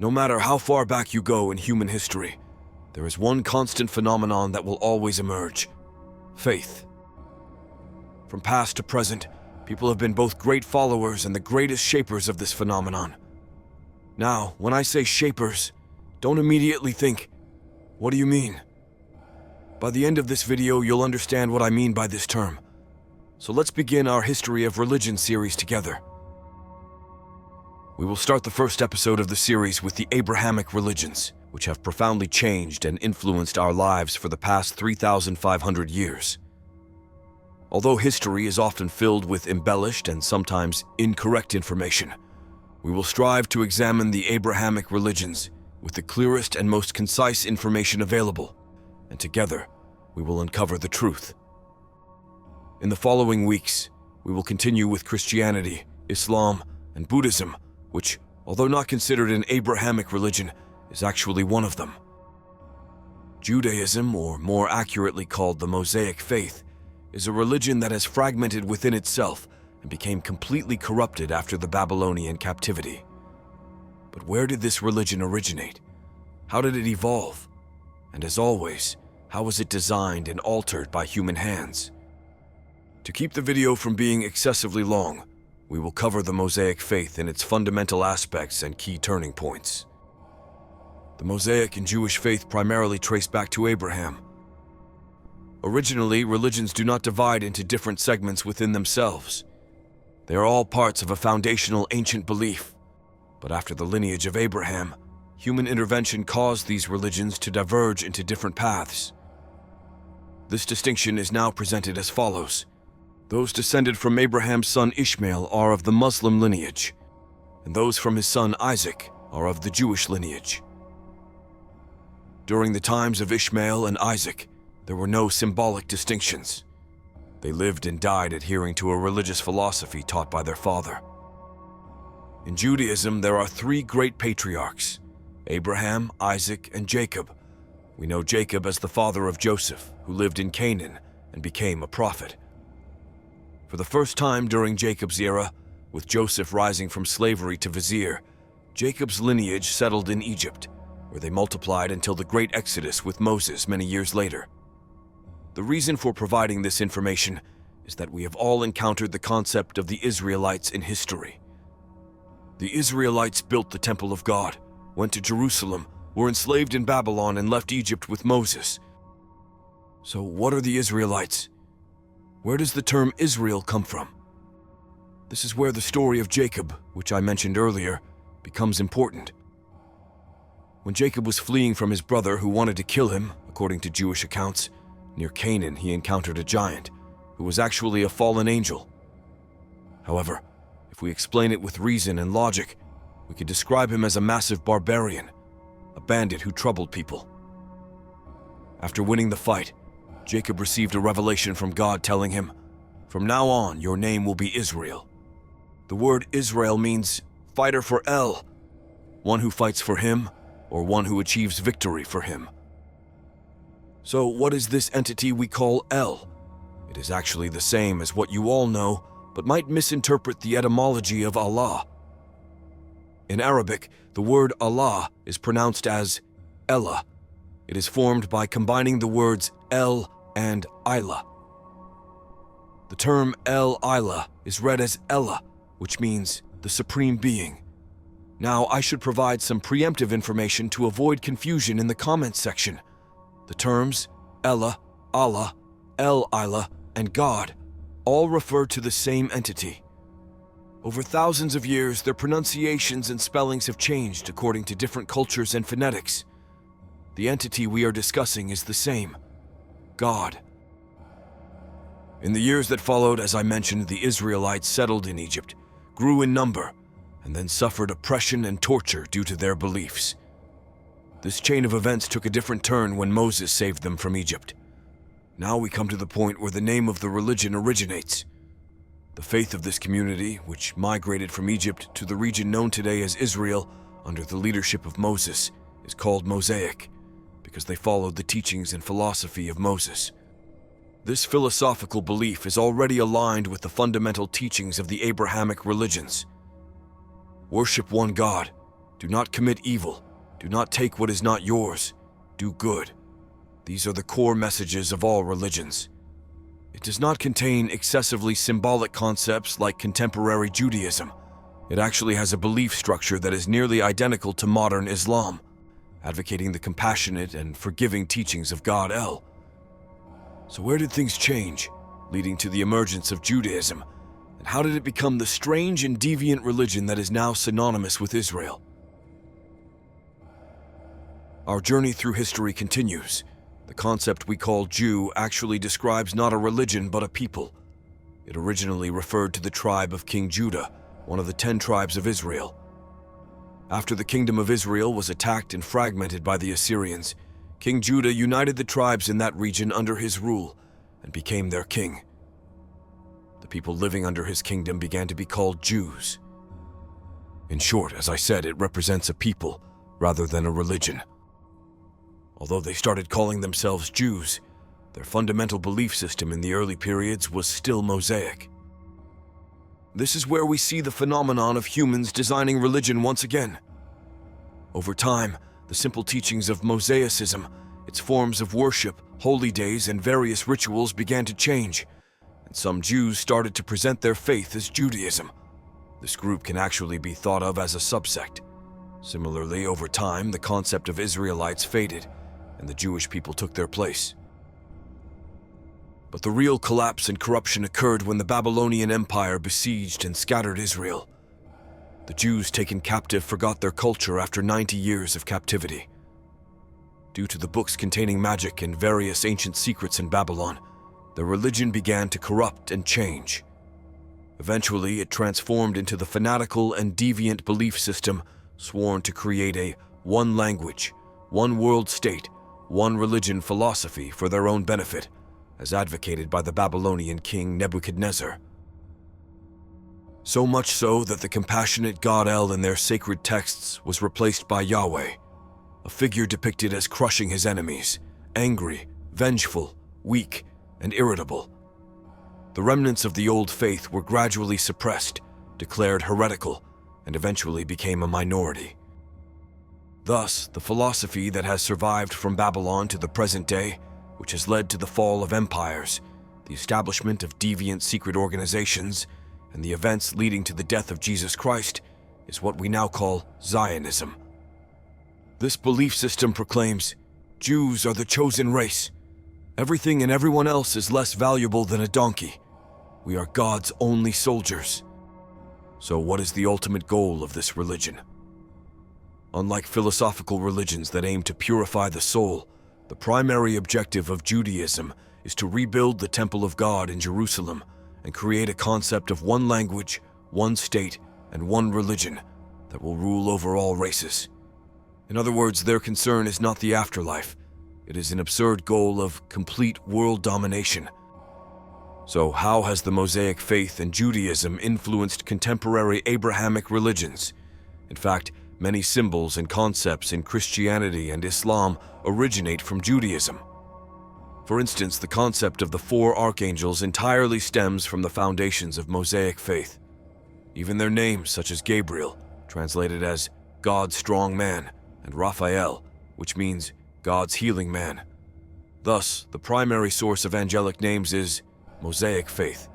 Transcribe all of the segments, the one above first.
No matter how far back you go in human history, there is one constant phenomenon that will always emerge: faith. From past to present, people have been both great followers and the greatest shapers of this phenomenon. Now, when I say shapers, don't immediately think, "What do you mean?" By the end of this video, you'll understand what I mean by this term. So let's begin our History of Religion series together. We will start the first episode of the series with the Abrahamic religions, which have profoundly changed and influenced our lives for the past 3,500 years. Although history is often filled with embellished and sometimes incorrect information, we will strive to examine the Abrahamic religions with the clearest and most concise information available, and together we will uncover the truth. In the following weeks, we will continue with Christianity, Islam, and Buddhism, which, although not considered an Abrahamic religion, is actually one of them. Judaism, or more accurately called the Mosaic Faith, is a religion that has fragmented within itself and became completely corrupted after the Babylonian captivity. But where did this religion originate? How did it evolve? And as always, how was it designed and altered by human hands? To keep the video from being excessively long, we will cover the Mosaic Faith in its fundamental aspects and key turning points. The Mosaic and Jewish faith primarily trace back to Abraham. Originally, religions do not divide into different segments within themselves. They are all parts of a foundational ancient belief. But after the lineage of Abraham, human intervention caused these religions to diverge into different paths. This distinction is now presented as follows. Those descended from Abraham's son Ishmael are of the Muslim lineage, and those from his son Isaac are of the Jewish lineage. During the times of Ishmael and Isaac, there were no symbolic distinctions. They lived and died adhering to a religious philosophy taught by their father. In Judaism, there are three great patriarchs: Abraham, Isaac, and Jacob. We know Jacob as the father of Joseph, who lived in Canaan and became a prophet. For the first time during Jacob's era, with Joseph rising from slavery to vizier, Jacob's lineage settled in Egypt, where they multiplied until the great Exodus with Moses many years later. The reason for providing this information is that we have all encountered the concept of the Israelites in history. The Israelites built the temple of God, went to Jerusalem, were enslaved in Babylon, and left Egypt with Moses. So what are the Israelites? Where does the term Israel come from? This is where the story of Jacob, which I mentioned earlier, becomes important. When Jacob was fleeing from his brother who wanted to kill him, according to Jewish accounts, near Canaan he encountered a giant, who was actually a fallen angel. However, if we explain it with reason and logic, we could describe him as a massive barbarian, a bandit who troubled people. After winning the fight, Jacob received a revelation from God telling him, "From now on, your name will be Israel." The word Israel means fighter for El, one who fights for him, or one who achieves victory for him. So what is this entity we call El? It is actually the same as what you all know, but might misinterpret the etymology of Allah. In Arabic, the word Allah is pronounced as Ella. It is formed by combining the words El and Ilah. The term El Ilah is read as Ella, which means the Supreme Being. Now, I should provide some preemptive information to avoid confusion in the comments section. The terms Ella, Allah, El Ilah, and God all refer to the same entity. Over thousands of years, their pronunciations and spellings have changed according to different cultures and phonetics. The entity we are discussing is the same: God. In the years that followed, as I mentioned, the Israelites settled in Egypt, grew in number, and then suffered oppression and torture due to their beliefs. This chain of events took a different turn when Moses saved them from Egypt. Now we come to the point where the name of the religion originates. The faith of this community, which migrated from Egypt to the region known today as Israel under the leadership of Moses, is called Mosaic, because they followed the teachings and philosophy of Moses. This philosophical belief is already aligned with the fundamental teachings of the Abrahamic religions. Worship one God, Do not commit evil. Do not take what is not yours. Do good. These are the core messages of all religions. It does not contain excessively symbolic concepts like contemporary Judaism. It actually has a belief structure that is nearly identical to modern Islam, advocating the compassionate and forgiving teachings of God El. So where did things change, leading to the emergence of Judaism? And how did it become the strange and deviant religion that is now synonymous with Israel? Our journey through history continues. The concept we call Jew actually describes not a religion but a people. It originally referred to the tribe of King Judah, one of the 10 tribes of Israel. After the kingdom of Israel was attacked and fragmented by the Assyrians, King Judah united the tribes in that region under his rule and became their king. The people living under his kingdom began to be called Jews. In short, as I said, it represents a people rather than a religion. Although they started calling themselves Jews, their fundamental belief system in the early periods was still Mosaic. This is where we see the phenomenon of humans designing religion once again. Over time, the simple teachings of Mosaicism, its forms of worship, holy days, and various rituals began to change, and some Jews started to present their faith as Judaism. This group can actually be thought of as a subsect. Similarly, over time, the concept of Israelites faded, and the Jewish people took their place. But the real collapse and corruption occurred when the Babylonian Empire besieged and scattered Israel. The Jews taken captive forgot their culture after 90 years of captivity. Due to the books containing magic and various ancient secrets in Babylon, their religion began to corrupt and change. Eventually, it transformed into the fanatical and deviant belief system sworn to create a one language, one world state, one religion philosophy for their own benefit, as advocated by the Babylonian king Nebuchadnezzar. So much so that the compassionate God El in their sacred texts was replaced by Yahweh, a figure depicted as crushing his enemies, angry, vengeful, weak, and irritable. The remnants of the old faith were gradually suppressed, declared heretical, and eventually became a minority. Thus, the philosophy that has survived from Babylon to the present day, which has led to the fall of empires, the establishment of deviant secret organizations, and the events leading to the death of Jesus Christ, is what we now call Zionism. This belief system proclaims, Jews are the chosen race. Everything and everyone else is less valuable than a donkey. We are God's only soldiers. So what is the ultimate goal of this religion? Unlike philosophical religions that aim to purify the soul, the primary objective of Judaism is to rebuild the Temple of God in Jerusalem and create a concept of one language, one state, and one religion that will rule over all races. In other words, their concern is not the afterlife. It is an absurd goal of complete world domination. So how has the Mosaic faith and Judaism influenced contemporary Abrahamic religions? In fact, many symbols and concepts in Christianity and Islam originate from Judaism. For instance, the concept of the 4 archangels entirely stems from the foundations of Mosaic faith. Even their names, such as Gabriel, translated as God's strong man, and Raphael, which means God's healing man. Thus, the primary source of angelic names is Mosaic faith.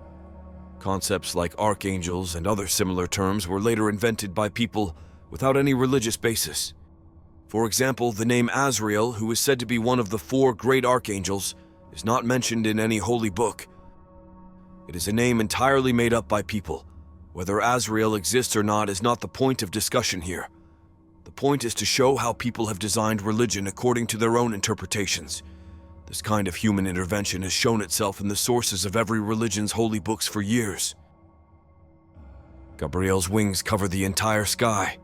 Concepts like archangels and other similar terms were later invented by people without any religious basis. For example, the name Azrael, who is said to be one of the 4 great archangels, is not mentioned in any holy book. It is a name entirely made up by people. Whether Azrael exists or not is not the point of discussion here. The point is to show how people have designed religion according to their own interpretations. This kind of human intervention has shown itself in the sources of every religion's holy books for years. Gabriel's wings cover the entire sky.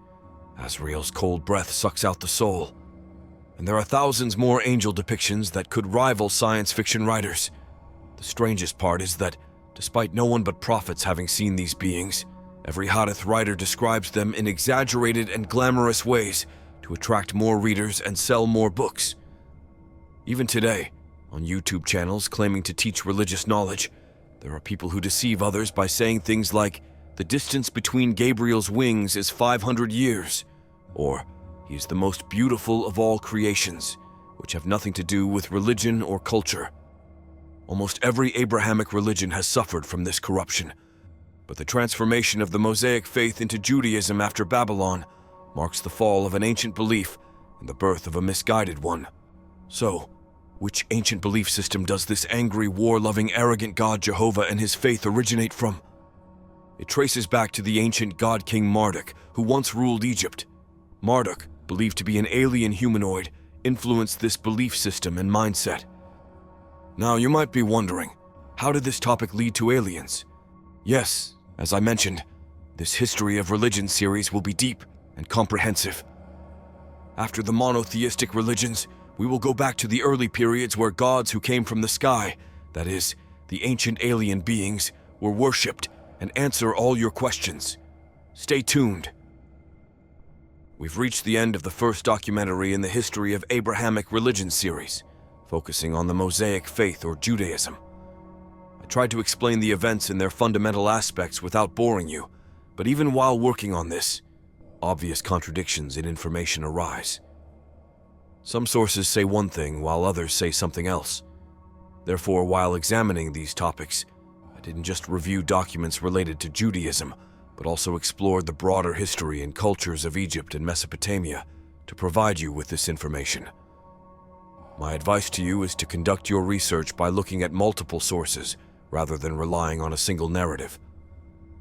Azrael's cold breath sucks out the soul. And there are thousands more angel depictions that could rival science fiction writers. The strangest part is that, despite no one but prophets having seen these beings, every Hadith writer describes them in exaggerated and glamorous ways to attract more readers and sell more books. Even today, on YouTube channels claiming to teach religious knowledge, there are people who deceive others by saying things like, the distance between Gabriel's wings is 500 years, or he is the most beautiful of all creations, which have nothing to do with religion or culture. Almost every Abrahamic religion has suffered from this corruption, but the transformation of the Mosaic faith into Judaism after Babylon marks the fall of an ancient belief and the birth of a misguided one. So, which ancient belief system does this angry, war-loving, arrogant God Jehovah and his faith originate from? It traces back to the ancient god king Marduk, who once ruled Egypt. Marduk, believed to be an alien humanoid, influenced this belief system and mindset. Now you might be wondering, how did this topic lead to aliens? Yes, as I mentioned, this History of Religion series will be deep and comprehensive. After the monotheistic religions, we will go back to the early periods where gods who came from the sky, that is, the ancient alien beings, were worshipped, and answer all your questions. Stay tuned. We've reached the end of the first documentary in the History of Abrahamic Religion series, focusing on the Mosaic faith or Judaism. I tried to explain the events and their fundamental aspects without boring you, but even while working on this, obvious contradictions in information arise. Some sources say one thing while others say something else. Therefore, while examining these topics, I didn't just review documents related to Judaism, but also explored the broader history and cultures of Egypt and Mesopotamia to provide you with this information. My advice to you is to conduct your research by looking at multiple sources rather than relying on a single narrative.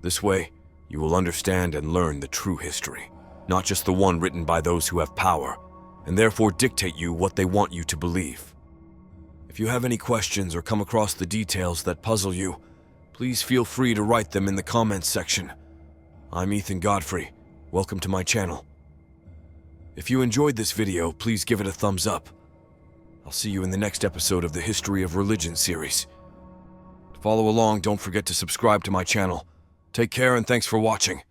This way, you will understand and learn the true history, not just the one written by those who have power, and therefore dictate you what they want you to believe. If you have any questions or come across the details that puzzle you, please feel free to write them in the comments section. I'm Ethan Godfrey. Welcome to my channel. If you enjoyed this video, please give it a thumbs up. I'll see you in the next episode of the History of Religion series. To follow along, don't forget to subscribe to my channel. Take care and thanks for watching.